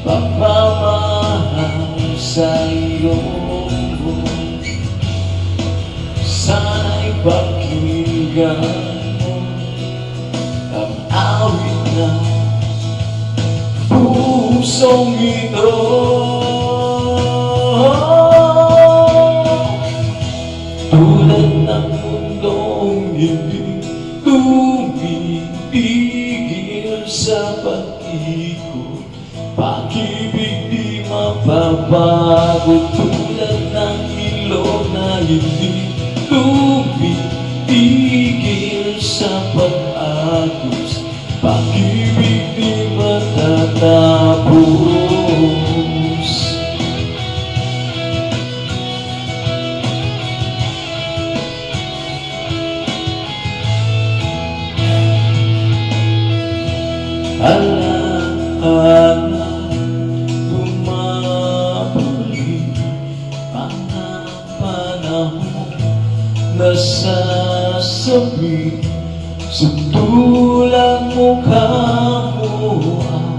pagmamahal sa'yo. Sana'y pakinggan mo ang awit na pusong ito. Tulad ng mundong hindi tumipigil sa pag-ikot, pag-ibig di mapabago. Tulad ng ilog na hindi tumipigil sa pag-agos, pag-ibig di matatapos. Alaala, bumabalik mga panahon, nasasabi, suntulang mukha mo ang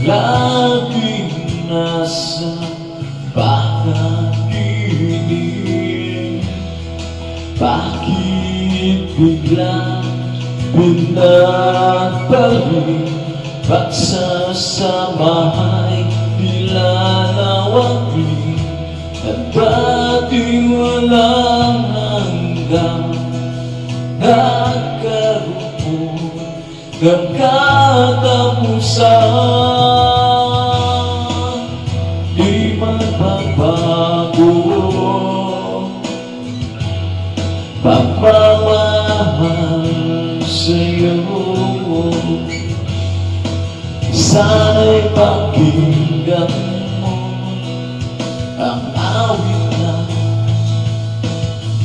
laging nasa panaginip. Bakit biglang pinagpalit, pagsasamahay tila nawagli, at dating walang hanggang nagkaroon ng katapusan. Di magbabago pagmamahal sa'yo. Sana'y pakinggan mo ang awit na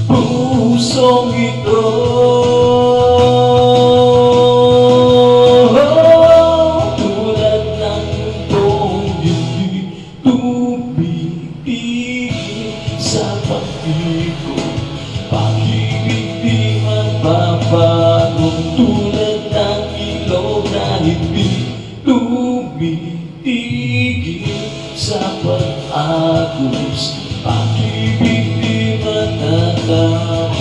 pusong ito. Tulad ng mundong hindi tumipigil sa pag-ikot, pag-ibig di magbabago. Tulad ng ilog na hindi tumitigil sa pag-agos, pag-ibig di matatapos.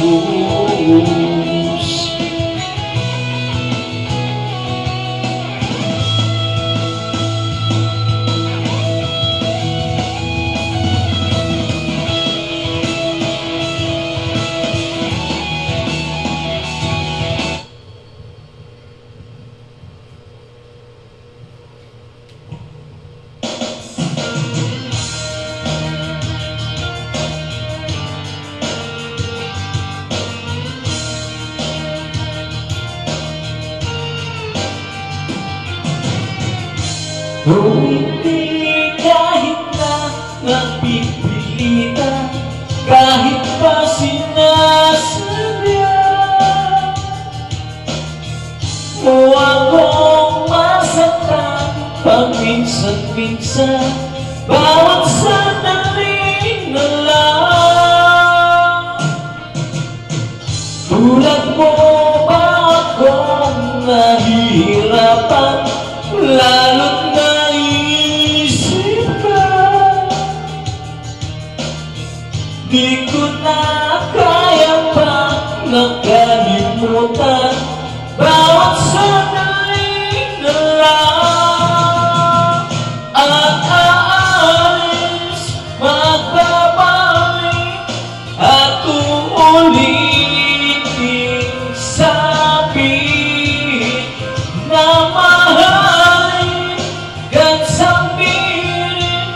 Kung hindi kahit na napipilitan, kahit pa sinasadya mo akong masaktan, paminsan-minsan, bawat sandali na lang. Tulad mo ba akong nahihirapan, lalo't naisip ka? Di ko na kaya pa nakalimutan, bawat sandali na lang. At aalis, magbabalik, at uulitin sabihin na mahalin, gansabihin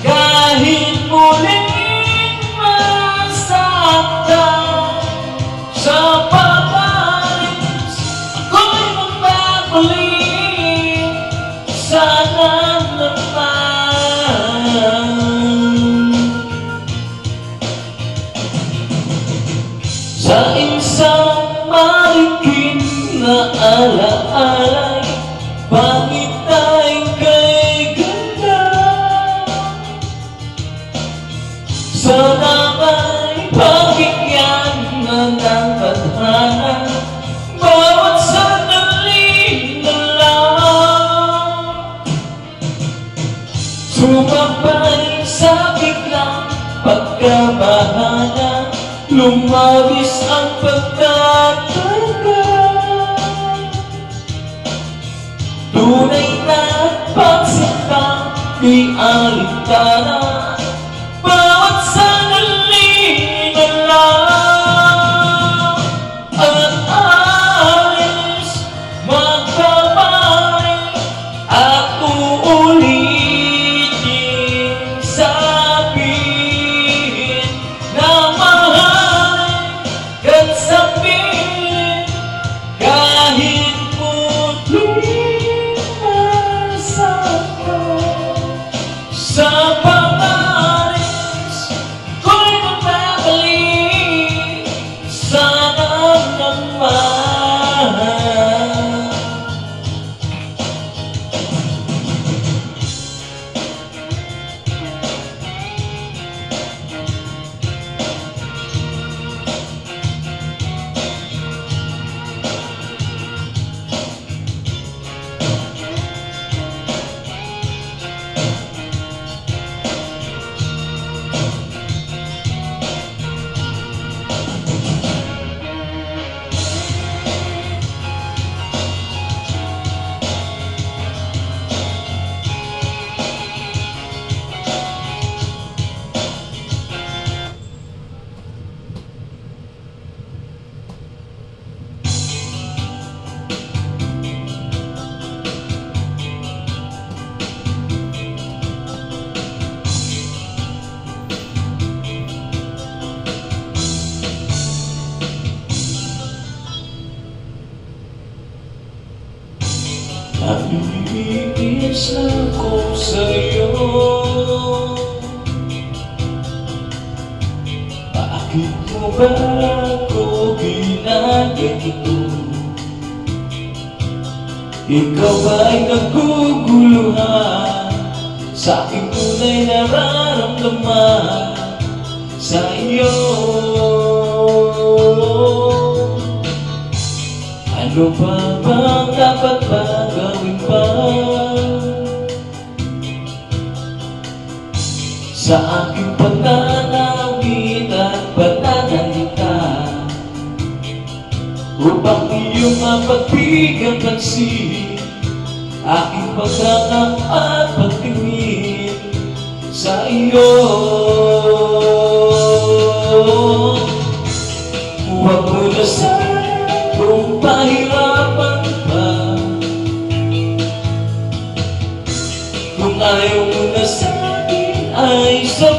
kahit muling masaktan. Sa pag-alis, ako'y magbabalik, sana naman. Sa isang marikin na alaalay, pangit tayong kay ganda. Sana ba'y pagkikyan na ng tadhana, bawat sandali lumabis ang pagtatagal. Tunay na pagsitang di alintana, bawat sandali na lang at alis magkabalik at uulitin sabihin na mahalin at sabihin kahit puting masama. Sa pangalis ko'y magbabalik, sana naman. Naiinis ako sa'yo, bakit mo ba ako ginaganito? Ikaw ba'y naguguluhan sa aking tunay nararamdaman sa iyo? Ano pa bang dapat ba gawin pa sa aking pananamit at pananalita upang iyong mapagbigyan pansin aking pagdangak at pagtingin sa iyo? Huwag mo na sana kung pahirapan pa, kung ayaw mo na sa'kin ay sa